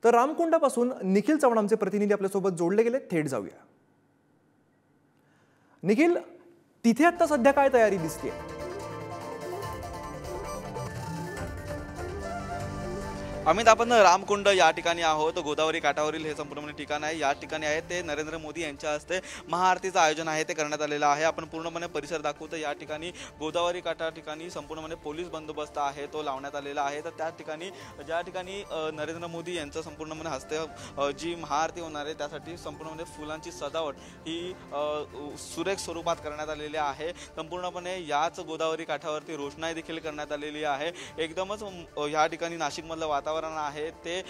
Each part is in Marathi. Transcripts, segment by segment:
तर रामकुंडापासून निखिल चव्हाण आमचे प्रतिनिधी आपल्यासोबत जोडले गेले, थेट जाऊया। निखिल, तिथे आता सध्या काय तयारी दिसते? अमित, आपण रामकुंड या ठिकाणी आहोत। गोदावरी काठावरील हे संपूर्ण ठिकाण आहे। या ठिकाणी आहे ते नरेंद्र मोदी यांच्या हस्ते महाआरतीचं आयोजन आहे ते करण्यात आलेलं आहे। आपण पूर्णपणे परिसर दाखवतो। या ठिकाणी गोदावरी काठा ठिकाणी संपूर्णपणे पोलीस बंदोबस्त आहे तो लावण्यात आलेला आहे। तर त्या ठिकाणी ज्या ठिकाणी नरेंद्र मोदी यांच्या संपूर्णपणे हस्ते जी महाआरती होणार आहे त्यासाठी संपूर्णपणे फुलांची सजावट ही सुरेख स्वरूपात करण्यात आलेली आहे। संपूर्णपणे याच गोदावरी काठावरती रोषणाई देखील करण्यात आलेली आहे। एकदमच या ठिकाणी नाशिकमधलं वातावरण आहे ते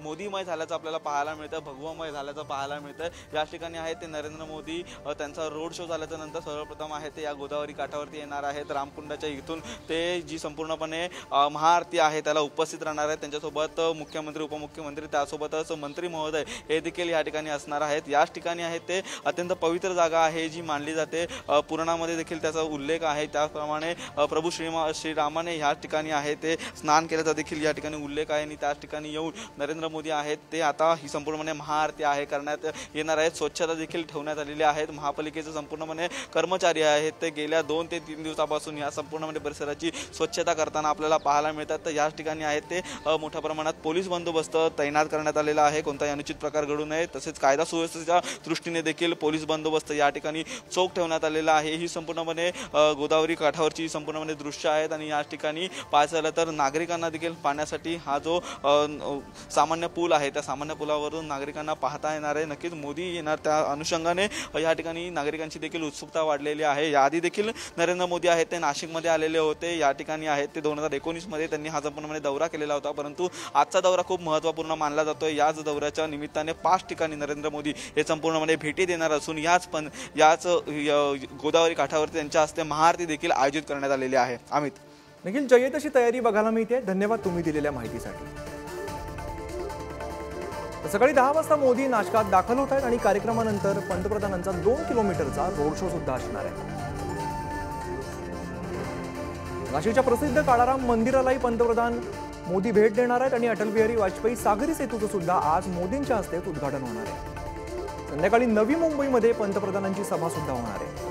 मोदीमय झाल्याचं आपल्याला पाहायला मिळतं, भगवमय झाल्याचं पाहायला मिळतं। या ठिकाणी आहे ते नरेंद्र मोदी त्यांचा रोड शो झाल्याच्या नंतर सर्वप्रथम आहे ते या गोदावरी काठावरती येणार आहेत। रामकुंडाच्या इथून ते जी संपूर्णपणे महाआरती आहे त्याला उपस्थित राहणार आहेत। त्यांच्यासोबत मुख्यमंत्री, उपमुख्यमंत्री, त्यासोबतच मंत्री महोदय हे देखील या ठिकाणी असणार आहेत। याच ठिकाणी आहे ते अत्यंत पवित्र जागा आहे जी मानली जाते। पुराणामध्ये देखील त्याचा उल्लेख आहे। त्याचप्रमाणे प्रभू श्रीरामाने या ठिकाणी आहे ते स्नान केल्याचा देखील या ठिकाणी उल्लेख आहे। त्याच ठिकाणी येऊन नरेंद्र मोदी आहेत ते आता ही संपूर्णपणे महाआरती आहे करण्यात येणार आहे। स्वच्छता देखील ठेवण्यात आलेली आहे। महापालिकेचे संपूर्णपणे कर्मचारी आहेत ते गेल्या 2 ते 3 दिवसापासून या संपूर्णपणे परिसराची स्वच्छता करताना आपल्याला पाहायला मिळतात। तर याच ठिकाणी आहेत ते मोठ्या प्रमाणात पोलीस बंदोबस्त तैनात करण्यात आलेला आहे, कोणताही अनुचित प्रकार घडू नये। तसेच कायदा सुव्यवस्थेच्या दृष्टीने देखील पोलीस बंदोबस्त या ठिकाणी चोख ठेवण्यात आलेला आहे। ही संपूर्णपणे गोदावरी काठावरची संपूर्णपणे दृश्य आहेत आणि या ठिकाणी पाहायचं झालं तर नागरिकांना देखील पाहण्यासाठी हा जो सामान्य पूल आहे त्या सामान्य पुलावरून नागरिकांना पाहता येणार आहे। नक्कीच मोदी येणार त्या अनुषंगाने या ठिकाणी नागरिकांची देखील उत्सुकता वाढलेली आहे। याआधी देखील नरेंद्र मोदी आहेत ते नाशिकमध्ये आलेले होते। या ठिकाणी आहेत ते 2019 मध्ये त्यांनी हा संपूर्णपणे दौरा केलेला होता, परंतु आजचा दौरा खूप महत्त्वपूर्ण मानला जातोय। याच दौऱ्याच्या निमित्ताने 5 ठिकाणी नरेंद्र मोदी हे संपूर्णपणे भेटी देणार असून याच गोदावरी काठावरती त्यांच्या हस्ते महाआरती देखील आयोजित करण्यात आलेली आहे। अमित, निखिल, जय्यत अशी तयारी बघायला मिळते। धन्यवाद तुम्ही दिलेल्या माहितीसाठी। सकाळी 10 वाजता मोदी नाशकात दाखल होत आहेत आणि कार्यक्रमानंतर पंतप्रधानांचा 2 किलोमीटरचा रोड शो सुद्धा असणार आहे। नाशिकच्या प्रसिद्ध काळाराम मंदिरालाही पंतप्रधान मोदी भेट देणार आहेत आणि अटल बिहारी वाजपेयी सागरी सेतूचं सुद्धा आज मोदींच्या हस्ते उद्घाटन होणार आहे। संध्याकाळी नवी मुंबईमध्ये पंतप्रधानांची सभा सुद्धा होणार आहे।